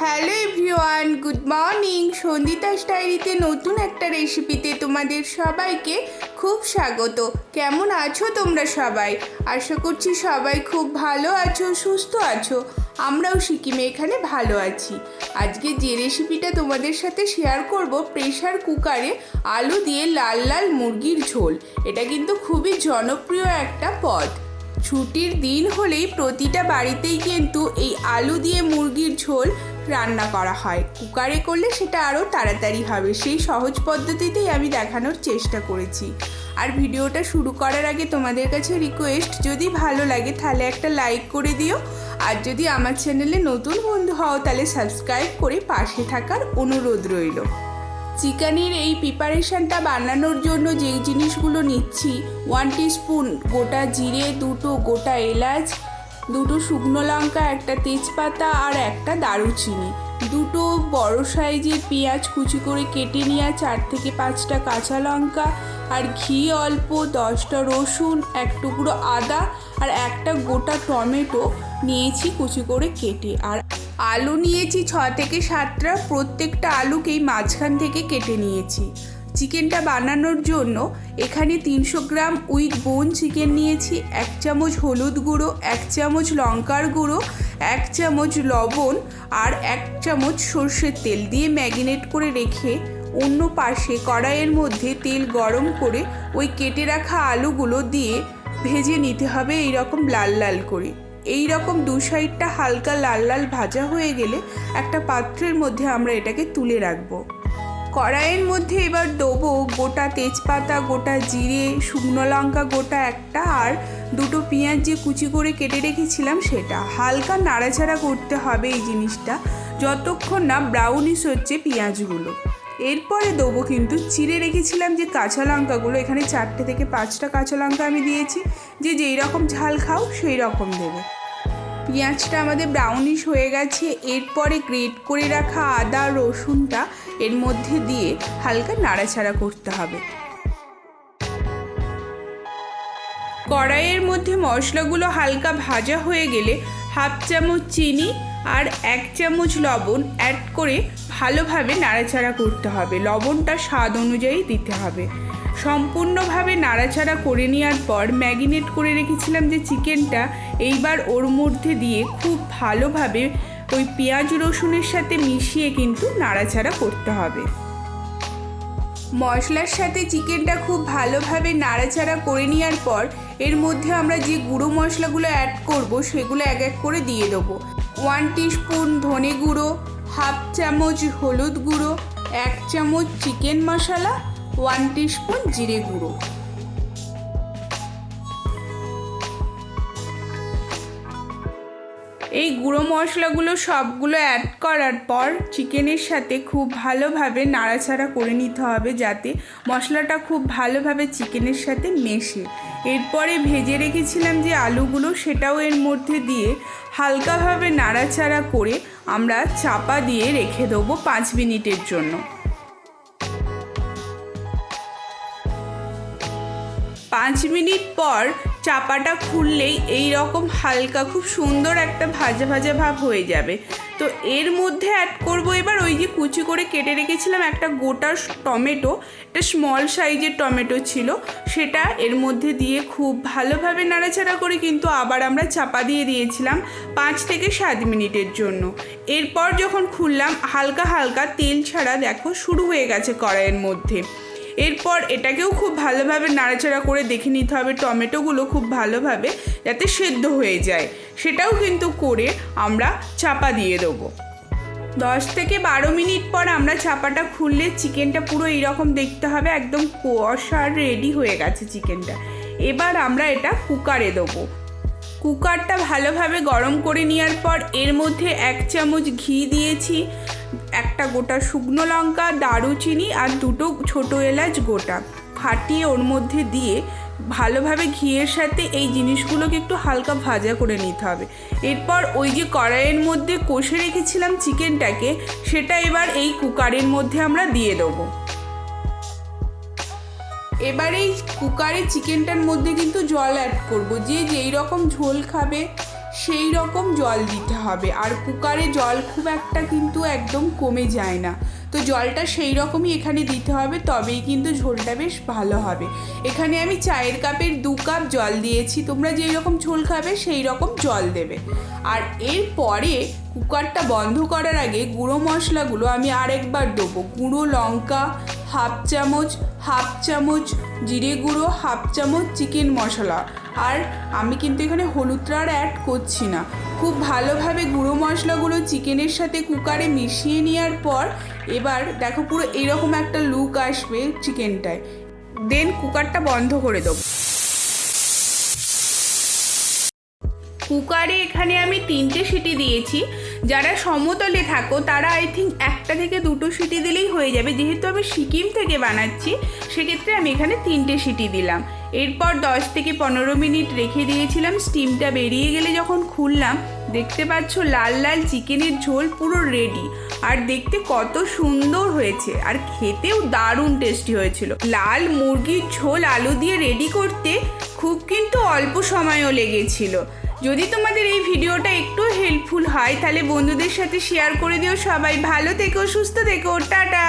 Hello everyone, good morning. Sandita's ডায়েরিতে নতুন একটা রেসিপিতে তোমাদের সবাইকে খুব স্বাগত। কেমন আছো তোমরা সবাই? আশা করছি সবাই খুব ভালো আছো, সুস্থ আছো। আমরাও সিকিমে এখানে ভালো আছি। আজকে যে রেসিপিটা তোমাদের সাথে শেয়ার করব, প্রেসার কুকারে আলু দিয়ে লাল লাল মুরগির ঝোল। এটা কিন্তু খুবই জনপ্রিয় একটা পদ। ছুটির দিন হলেই প্রতিটা বাড়িতেই কিন্তু এই আলু দিয়ে মুরগির ঝোল রান্না করা হয়। কুকারে করলে সেটা আরও তাড়াতাড়ি হবে। সেই সহজ পদ্ধতিতেই আমি দেখানোর চেষ্টা করেছি। আর ভিডিওটা শুরু করার আগে তোমাদের কাছে রিকোয়েস্ট, যদি ভালো লাগে তাহলে একটা লাইক করে দিও। আর যদি আমার চ্যানেলে নতুন বন্ধু হও তাহলে সাবস্ক্রাইব করে পাশে থাকার অনুরোধ রইল। চিকেনের এই প্রিপারেশনটা বানানোর জন্য যে জিনিসগুলো নিচ্ছি, 1 টিস্পুন গোটা জিরে, 2টো গোটা এলাচ, 2টো শুকনো লঙ্কা, একটা তেজপাতা আর একটা দারুচিনি, 2টো বড় সাইজের পেঁয়াজ কুচি করে কেটে নেওয়া, 4 থেকে 5টা কাঁচা লঙ্কা আর ঘি অল্প, 10টা রসুন, 1 টুকরো আদা আর একটা গোটা টমেটো নিয়েছি কুচি করে কেটে। আর আলু নিয়েছি 6 থেকে 7টা, প্রত্যেকটা আলুকেই মাঝখান থেকে কেটে নিয়েছি। চিকেনটা বানানোর জন্য এখানে 300 গ্রাম উইথ বোন চিকেন নিয়েছি, 1 চামচ হলুদ গুঁড়ো, 1 চামচ লঙ্কার গুঁড়ো, 1 চামচ লবণ আর 1 চামচ সর্ষের তেল দিয়ে ম্যারিনেট করে রেখে অন্য পাশে কড়াইয়ের মধ্যে তেল গরম করে ওই কেটে রাখা আলুগুলো দিয়ে ভেজে নিতে হবে এইরকম লাল লাল করে। এই রকম দু সাইডটা হালকা লাল লাল ভাজা হয়ে গেলে একটা পাত্রের মধ্যে আমরা এটাকে তুলে রাখবো। কড়াইয়ের মধ্যে এবার দেবো গোটা তেজপাতা, গোটা জিরে, শুকনো লঙ্কা গোটা একটা আর 2টো পেঁয়াজ যে কুচি করে কেটে রেখেছিলাম সেটা। হালকা নাড়াচাড়া করতে হবে এই জিনিসটা যতক্ষণ না ব্রাউনিশ হচ্ছে পেঁয়াজগুলো। এরপরে দেবো কিন্তু চিড়ে রেখেছিলাম যে কাঁচা লঙ্কাগুলো, এখানে 4 থেকে 5টা কাঁচা লঙ্কা আমি দিয়েছি। যে যেই রকম ঝাল খাও সেই রকম দেবে। পেঁয়াজটা আমাদের ব্রাউনিশ হয়ে গেছে। এরপরে গ্রেট করে রাখা আদা রসুনটা এর মধ্যে দিয়ে হালকা নাড়াচাড়া করতে হবে। কড়াইয়ের মধ্যে মশলাগুলো হালকা ভাজা হয়ে গেলে 1/2 চামচ চিনি আর 1 চামচ লবণ অ্যাড করে ভালোভাবে নাড়াচাড়া করতে হবে। লবণটা স্বাদ অনুযায়ী দিতে হবে। সম্পূর্ণভাবে নাড়াচাড়া করে নেওয়ার পর ম্যারিনেট করে রেখেছিলাম যে চিকেনটা, এইবার ওর মধ্যে দিয়ে খুব ভালোভাবে ওই পেঁয়াজ রসুনের সাথে মিশিয়ে কিন্তু নাড়াচাড়া করতে হবে। মশলার সাথে চিকেনটা খুব ভালোভাবে নাড়াচাড়া করে নেওয়ার পর এর মধ্যে আমরা যে গুঁড়ো মশলাগুলো অ্যাড করব সেগুলো এক এক করে দিয়ে দেবো। 1 টিস্পুন ধনে গুঁড়ো, 1/2 চামচ হলুদ গুঁড়ো, 1 চামচ চিকেন মশলা, 1 টিস্পুন জিরে গুঁড়ো। এই গুঁড়ো মশলাগুলো সবগুলো অ্যাড করার পর চিকেনের সাথে খুব ভালোভাবে নাড়াচাড়া করে নিতে হবে যাতে মশলাটা খুব ভালোভাবে চিকেনের সাথে মেশে। এরপরে ভেজে রেখেছিলাম যে আলুগুলো সেটাও এর মধ্যে দিয়ে হালকাভাবে নাড়াচাড়া করে আমরা চাপা দিয়ে রেখে দেবো 5 মিনিটের জন্য। 5 মিনিট পর চাপাটা খুললেই এই রকম হালকা খুব সুন্দর একটা ভাজা ভাজা ভাব হয়ে যাবে। তো এর মধ্যে অ্যাড করব এবার ওই যে কুচি করে কেটে রেখেছিলাম একটা গোটা টমেটো, একটা স্মল সাইজের টমেটো ছিল, সেটা এর মধ্যে দিয়ে খুব ভালোভাবে নাড়াচাড়া করে কিন্তু আবার আমরা চাপা দিয়ে দিয়েছিলাম 5 থেকে 7 মিনিটের জন্য। এরপর যখন খুললাম হালকা হালকা তেল ছাড়া দেখো শুরু হয়ে গেছে কড়াইয়ের মধ্যে। এরপর এটাকেও খুব ভালোভাবে নাড়াচাড়া করে দেখে নিতে হবে টমেটোগুলো খুব ভালোভাবে যাতে সেদ্ধ হয়ে যায়, সেটাও কিন্তু করে আমরা চাপা দিয়ে দেবো। 10 থেকে 12 মিনিট পর আমরা চাপাটা খুললে চিকেনটা পুরো এইরকম দেখতে হবে, একদম কষা রেডি হয়ে গেছে চিকেনটা। এবার আমরা এটা কুকারে দেবো। কুকারটা ভালোভাবে গরম করে নেওয়ার পর এর মধ্যে 1 চামচ ঘি দিয়েছি, একটা গোটা শুকনো লঙ্কা, দারুচিনি আর 2টো ছোটো এলাচ গোটা ফাটিয়ে ওর মধ্যে দিয়ে ভালোভাবে ঘিয়ের সাথে এই জিনিসগুলোকে একটু হালকা ভাজা করে নিতে হবে। এরপর ওই যে কড়াইয়ের মধ্যে কষে রেখেছিলাম চিকেনটাকে, সেটা এবার এই কুকারের মধ্যে আমরা দিয়ে দেবো। এবার এই কুকারে চিকেনটার মধ্যে কিন্তু জল অ্যাড করব। যে যেই রকম ঝোল খাবে সেই রকম জল দিতে হবে। আর কুকারে জল খুব একটা কিন্তু একদম কমে যায় না, তো জলটা সেই রকমই এখানে দিতে হবে, তবেই কিন্তু ঝোলটা বেশ ভালো হবে। এখানে আমি চায়ের কাপের 2 কাপ জল দিয়েছি, তোমরা যেই রকম ঝোল খাবে সেই রকম জল দেবে। আর এরপরে কুকারটা বন্ধ করার আগে গুঁড়ো মশলাগুলো আমি আরেকবার দেবো। গুঁড়ো লঙ্কা হাফ চামচ জিরে গুঁড়ো, হাফ চামচ চিকেন মশলা, আর আমি কিন্তু এখানে হলুদটা আর অ্যাড করছি না। খুব ভালোভাবে গুঁড়ো মশলাগুলো চিকেনের সাথে কুকারে মিশিয়ে নেওয়ার পর এবার দেখো পুরো এরকম একটা লুক আসবে চিকেনটায়, দেন কুকারটা বন্ধ করে দেবো। কুকারে এখানে আমি 3টে সিটি দিয়েছি। যারা সমতলে থাকো তারা আই থিঙ্ক 1টা থেকে 2টো সিটি দিলেই হয়ে যাবে, যেহেতু আমি সিকিম থেকে বানাচ্ছি সেক্ষেত্রে আমি এখানে 3টে সিটি দিলাম। এরপর 10 থেকে 15 মিনিট রেখে দিয়েছিলাম। স্টিমটা বেরিয়ে গেলে যখন খুললাম দেখতে পাচ্ছ লাল লাল চিকেনের ঝোল পুরো রেডি, আর দেখতে কত সুন্দর হয়েছে, আর খেতেও দারুণ টেস্টি হয়েছিল। লাল মুরগির ঝোল আলু দিয়ে রেডি করতে খুব কিন্তু অল্প সময়ও লেগেছিল। যদি তোমাদের এই ভিডিওটা একটু হেল্পফুল হয় তাহলে বন্ধুদের সাথে শেয়ার করে দিও। সবাই ভালো থেকো, সুস্থ থেকো, টাটা।